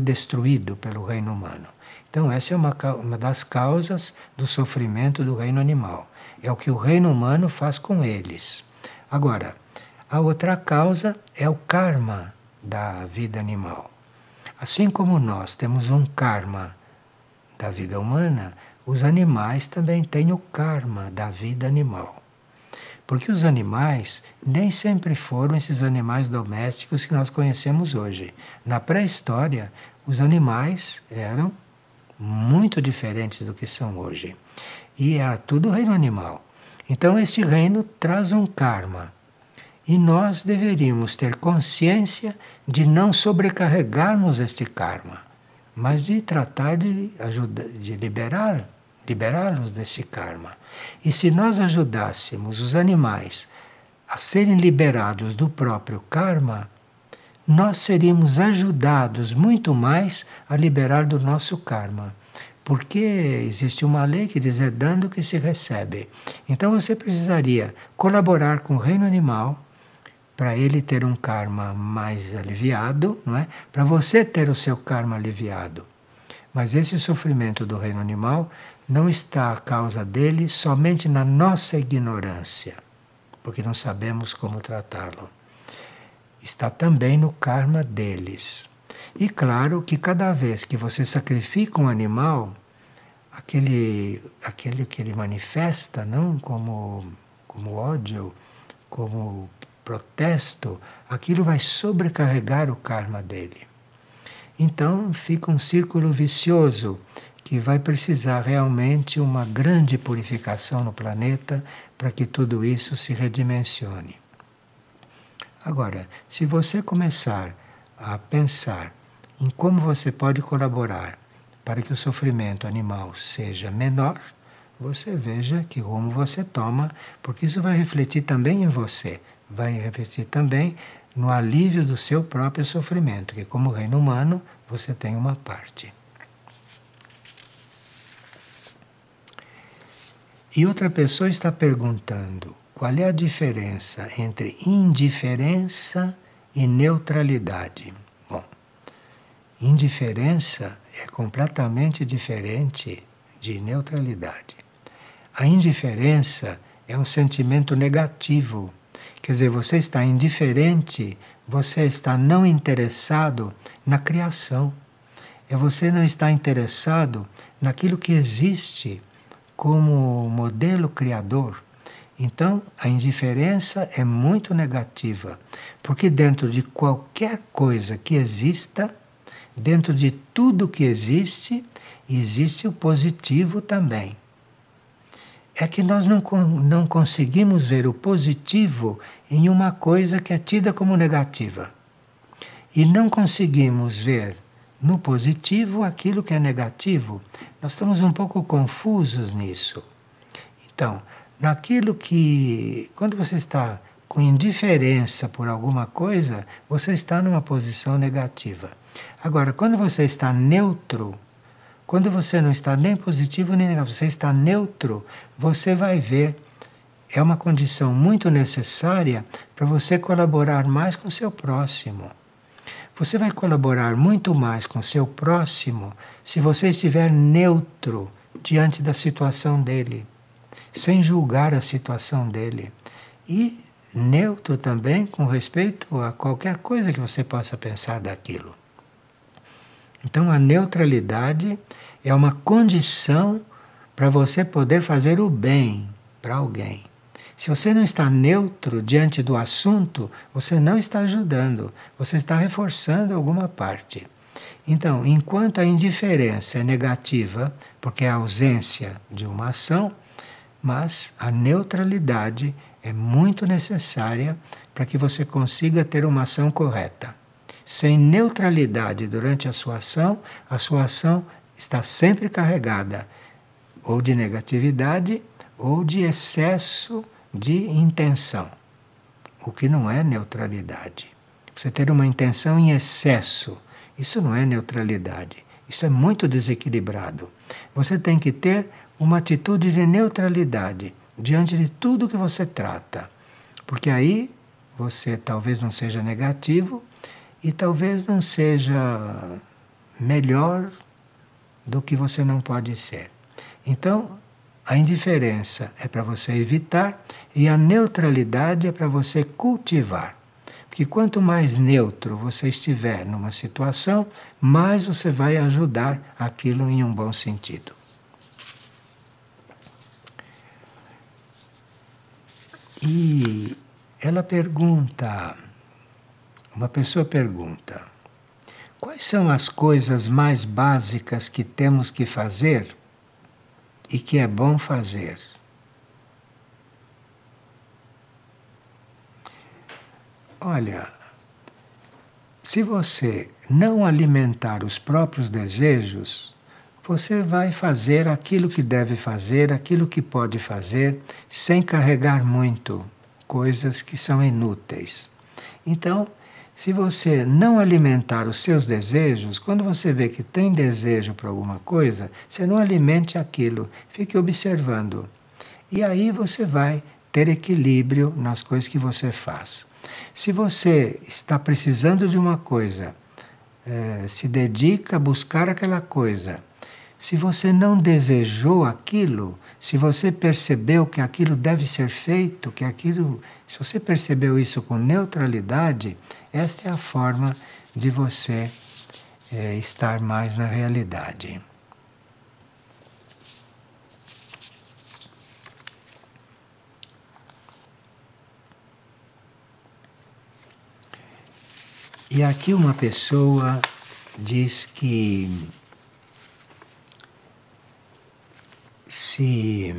destruído pelo reino humano. Então essa é uma das causas do sofrimento do reino animal. É o que o reino humano faz com eles. Agora, A outra causa é o karma da vida animal. Assim como nós temos um karma da vida humana, os animais também têm o karma da vida animal. Porque os animais nem sempre foram esses animais domésticos que nós conhecemos hoje. Na pré-história, os animais eram muito diferentes do que são hoje. E era tudo reino animal. Então, esse reino traz um karma. E nós deveríamos ter consciência de não sobrecarregarmos este karma, mas de tratar de liberá-los desse karma. E se nós ajudássemos os animais a serem liberados do próprio karma, nós seríamos ajudados muito mais a liberar do nosso karma. Porque existe uma lei que diz: é dando que se recebe. Então você precisaria colaborar com o reino animal para ele ter um karma mais aliviado, não é? Para você ter o seu karma aliviado. Mas esse sofrimento do reino animal não está a causa dele somente na nossa ignorância, porque não sabemos como tratá-lo. Está também no karma deles. E claro que cada vez que você sacrifica um animal, aquele que ele manifesta, não como ódio, como protesto, aquilo vai sobrecarregar o karma dele. Então fica um círculo vicioso que vai precisar realmente uma grande purificação no planeta para que tudo isso se redimensione. Agora, se você começar a pensar em como você pode colaborar para que o sofrimento animal seja menor, você veja que rumo você toma, porque isso vai refletir também em você, vai refletir também no alívio do seu próprio sofrimento, que como reino humano você tem uma parte. E outra pessoa está perguntando qual é a diferença entre indiferença e neutralidade. Bom, indiferença é completamente diferente de neutralidade. A indiferença é um sentimento negativo. Quer dizer, você está indiferente, você está não interessado na criação. Você não está interessado naquilo que existe como modelo criador. Então, a indiferença é muito negativa, porque dentro de qualquer coisa que exista, dentro de tudo que existe, existe o positivo também. É que nós não conseguimos ver o positivo em uma coisa que é tida como negativa. E não conseguimos ver no positivo aquilo que é negativo. Nós estamos um pouco confusos nisso. Então, naquilo que, quando você está com indiferença por alguma coisa, você está numa posição negativa. Agora, quando você está neutro, quando você não está nem positivo nem negativo, você está neutro, você vai ver. É uma condição muito necessária para você colaborar mais com o seu próximo. Você vai colaborar muito mais com o seu próximo se você estiver neutro diante da situação dele, sem julgar a situação dele. E neutro também com respeito a qualquer coisa que você possa pensar daquilo. Então a neutralidade é uma condição para você poder fazer o bem para alguém. Se você não está neutro diante do assunto, você não está ajudando, você está reforçando alguma parte. Então, enquanto a indiferença é negativa, porque é a ausência de uma ação, mas a neutralidade é muito necessária para que você consiga ter uma ação correta. Sem neutralidade durante a sua ação está sempre carregada ou de negatividade ou de excesso de intenção, o que não é neutralidade. Você ter uma intenção em excesso, isso não é neutralidade, isso é muito desequilibrado. Você tem que ter uma atitude de neutralidade diante de tudo que você trata, porque aí você talvez não seja negativo e talvez não seja melhor do que você não pode ser. Então, a indiferença é para você evitar e a neutralidade é para você cultivar. Porque quanto mais neutro você estiver numa situação, mais você vai ajudar aquilo em um bom sentido. E ela pergunta, uma pessoa pergunta, quais são as coisas mais básicas que temos que fazer e que é bom fazer? Olha, se você não alimentar os próprios desejos, você vai fazer aquilo que deve fazer, aquilo que pode fazer, sem carregar muito coisas que são inúteis. Então, se você não alimentar os seus desejos, quando você vê que tem desejo para alguma coisa, você não alimente aquilo, fique observando. E aí você vai ter equilíbrio nas coisas que você faz. Se você está precisando de uma coisa, se dedica a buscar aquela coisa. Se você não desejou aquilo, se você percebeu que aquilo deve ser feito, se você percebeu isso com neutralidade, esta é a forma de você estar mais na realidade. E aqui uma pessoa diz que se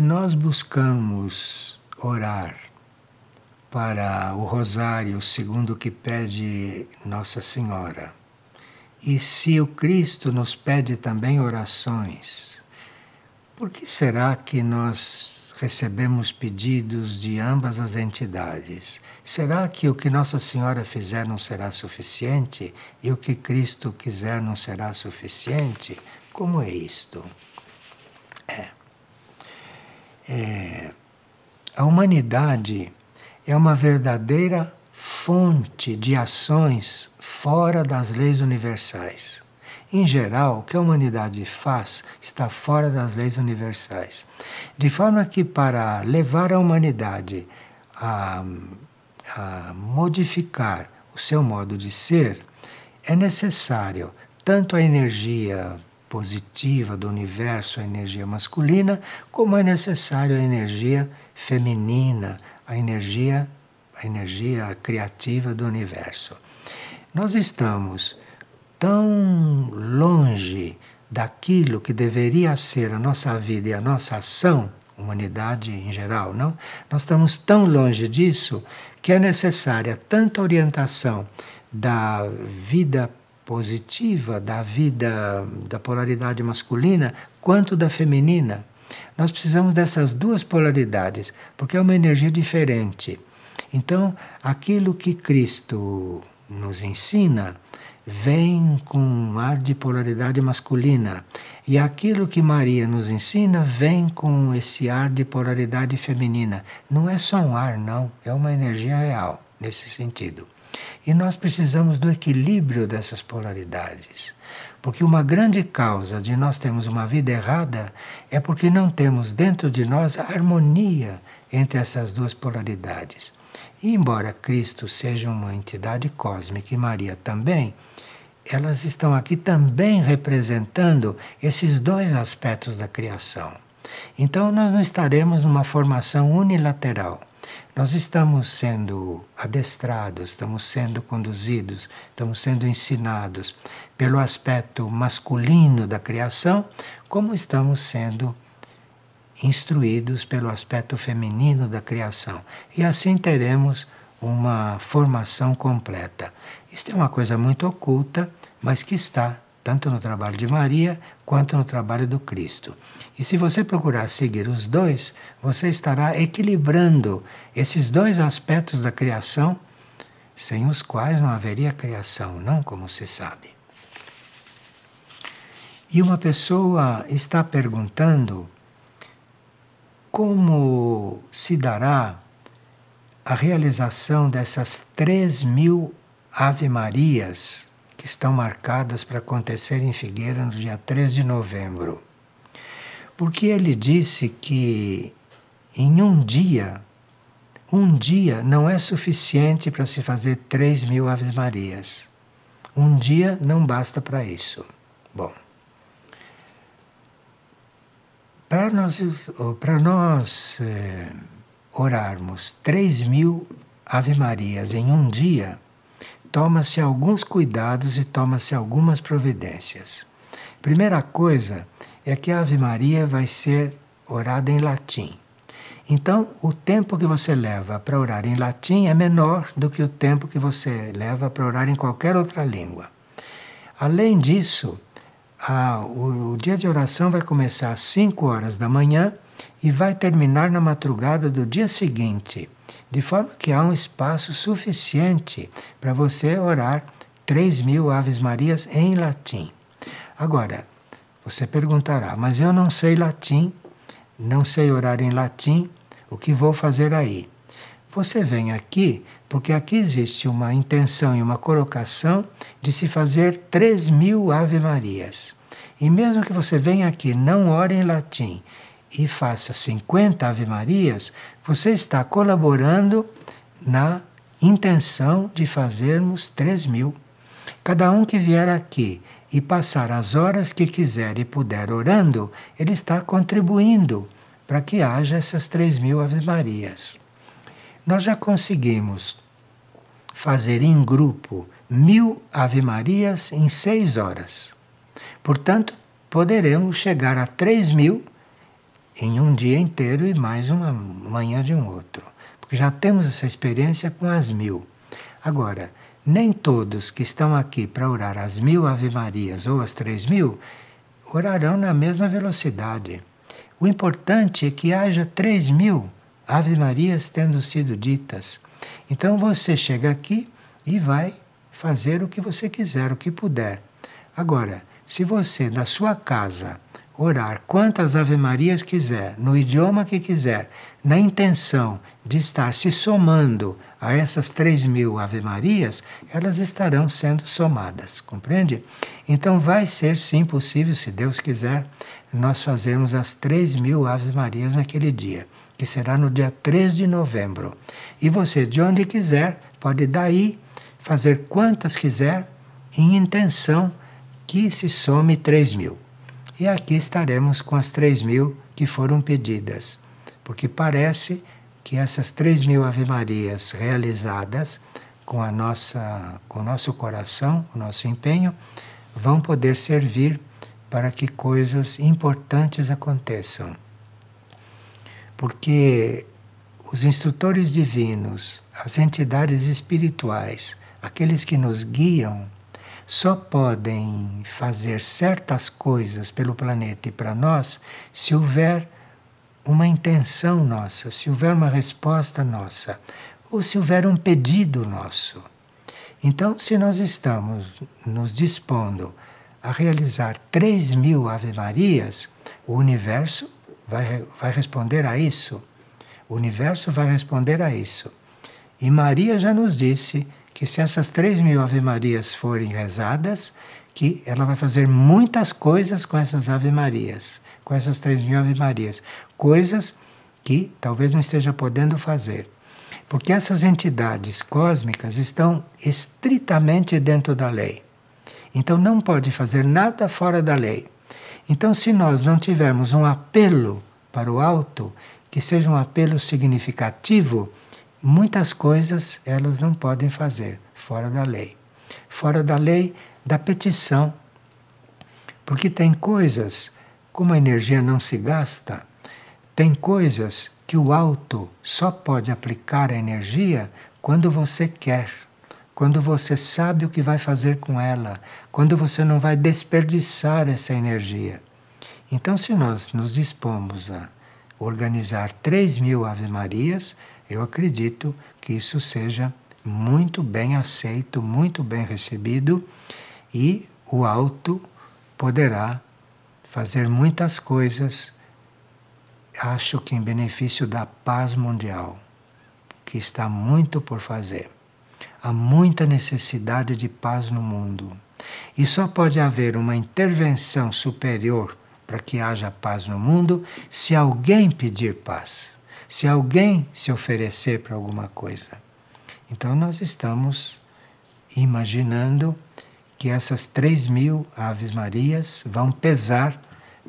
nós buscamos orar para o rosário segundo o que pede Nossa Senhora, e se o Cristo nos pede também orações, por que será que nós recebemos pedidos de ambas as entidades? Será que o que Nossa Senhora fizer não será suficiente e o que Cristo quiser não será suficiente? Como é isto? A humanidade é uma verdadeira fonte de ações fora das leis universais. Em geral, o que a humanidade faz está fora das leis universais. De forma que, para levar a humanidade a modificar o seu modo de ser, é necessário tanto a energia positiva do universo, a energia masculina, como é necessário a energia feminina, a energia criativa do universo. Nós estamos tão longe daquilo que deveria ser a nossa vida e a nossa ação, humanidade em geral, não? Nós estamos tão longe disso que é necessária tanta orientação da vida positiva, da vida da polaridade masculina, quanto da feminina. Nós precisamos dessas duas polaridades, porque é uma energia diferente. Então, aquilo que Cristo nos ensina vem com um ar de polaridade masculina. E aquilo que Maria nos ensina vem com esse ar de polaridade feminina. Não é só um ar, não. É uma energia real, nesse sentido. E nós precisamos do equilíbrio dessas polaridades. Porque uma grande causa de nós termos uma vida errada é porque não temos dentro de nós a harmonia entre essas duas polaridades. E embora Cristo seja uma entidade cósmica e Maria também, elas estão aqui também representando esses dois aspectos da criação. Então nós não estaremos numa formação unilateral. Nós estamos sendo adestrados, estamos sendo conduzidos, estamos sendo ensinados pelo aspecto masculino da criação, como estamos sendo instruídos pelo aspecto feminino da criação. E assim teremos uma formação completa. Isto é uma coisa muito oculta, mas que está tanto no trabalho de Maria quanto no trabalho do Cristo. E se você procurar seguir os dois, você estará equilibrando esses dois aspectos da criação, sem os quais não haveria criação, não, como se sabe. E uma pessoa está perguntando como se dará a realização dessas 3.000 Ave Marias que que estão marcadas para acontecer em Figueira no dia 3 de novembro. Porque ele disse que em um dia não é suficiente para se fazer 3.000 Aves Marias. Um dia não basta para isso. Bom, para nós orarmos 3.000 Ave Marias em um dia, toma-se alguns cuidados e toma-se algumas providências. Primeira coisa é que a Ave Maria vai ser orada em latim. Então, o tempo que você leva para orar em latim é menor do que o tempo que você leva para orar em qualquer outra língua. Além disso, o dia de oração vai começar às 5 horas da manhã e vai terminar na madrugada do dia seguinte, de forma que há um espaço suficiente para você orar 3.000 Aves Marias em latim. Agora, você perguntará, mas eu não sei latim, não sei orar em latim, o que vou fazer aí? Você vem aqui porque aqui existe uma intenção e uma colocação de se fazer 3.000 Ave Marias. E mesmo que você venha aqui, não ore em latim e faça 50 Ave Marias, você está colaborando na intenção de fazermos 3.000. Cada um que vier aqui e passar as horas que quiser e puder orando, ele está contribuindo para que haja essas 3.000 Ave Marias. Nós já conseguimos fazer em grupo 1.000 Ave Marias em 6 horas. Portanto, poderemos chegar a 3.000 em um dia inteiro e mais uma manhã de um outro. Porque já temos essa experiência com as 1.000. Agora, nem todos que estão aqui para orar as 1.000 Ave Marias ou as 3.000 orarão na mesma velocidade. O importante é que haja 3.000 Ave Marias tendo sido ditas. Então você chega aqui e vai fazer o que você quiser, o que puder. Agora, se você na sua casa orar quantas Ave Marias quiser, no idioma que quiser, na intenção de estar se somando a essas 3.000 Ave Marias, elas estarão sendo somadas, compreende? Então vai ser sim possível, se Deus quiser, nós fazermos as 3.000 Ave Marias naquele dia, que será no dia 3 de novembro. E você, de onde quiser, pode daí fazer quantas quiser, em intenção que se some 3.000. E aqui estaremos com as 3.000 que foram pedidas, porque parece que essas 3.000 Ave Marias realizadas com o nosso coração, o nosso empenho, vão poder servir para que coisas importantes aconteçam. Porque os instrutores divinos, as entidades espirituais, aqueles que nos guiam, só podem fazer certas coisas pelo planeta e para nós se houver uma intenção nossa, se houver uma resposta nossa, ou se houver um pedido nosso. Então, se nós estamos nos dispondo a realizar 3.000 Ave Marias, o universo vai responder a isso. O universo vai responder a isso. E Maria já nos disse que se essas 3.000 Ave Marias forem rezadas, que ela vai fazer muitas coisas com essas Ave Marias, com essas 3.000 Ave Marias. Coisas que talvez não esteja podendo fazer. Porque essas entidades cósmicas estão estritamente dentro da lei. Então não pode fazer nada fora da lei. Então, se nós não tivermos um apelo para o alto, que seja um apelo significativo, muitas coisas elas não podem fazer fora da lei. Fora da lei da petição. Porque tem coisas, como a energia não se gasta, tem coisas que o alto só pode aplicar a energia quando você quer, quando você sabe o que vai fazer com ela, quando você não vai desperdiçar essa energia. Então, se nós nos dispomos a organizar 3.000 Ave Marias, eu acredito que isso seja muito bem aceito, muito bem recebido, e o alto poderá fazer muitas coisas, acho que em benefício da paz mundial, que está muito por fazer. há muita necessidade de paz no mundo. E só pode haver uma intervenção superior para que haja paz no mundo se alguém pedir paz, se alguém se oferecer para alguma coisa. Então nós estamos imaginando que essas 3.000 Aves Marias vão pesar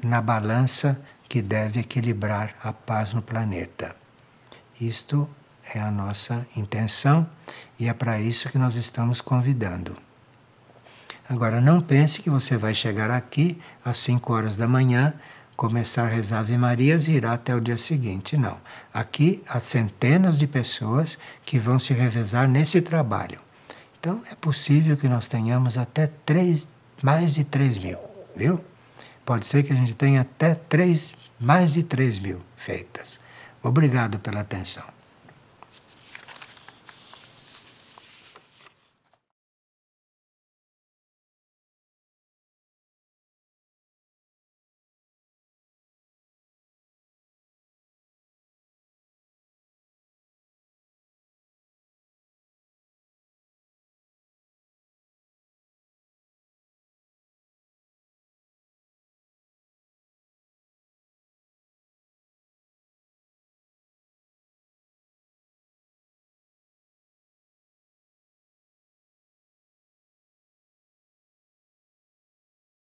na balança que deve equilibrar a paz no planeta. Isto é a nossa intenção e é para isso que nós estamos convidando. Agora, não pense que você vai chegar aqui às 5 horas da manhã, começar a rezar Ave Marias e irá até o dia seguinte. Não. Aqui há centenas de pessoas que vão se revezar nesse trabalho. Então, é possível que nós tenhamos até mais de 3.000, viu? Pode ser que a gente tenha até mais de 3.000 feitas. Obrigado pela atenção.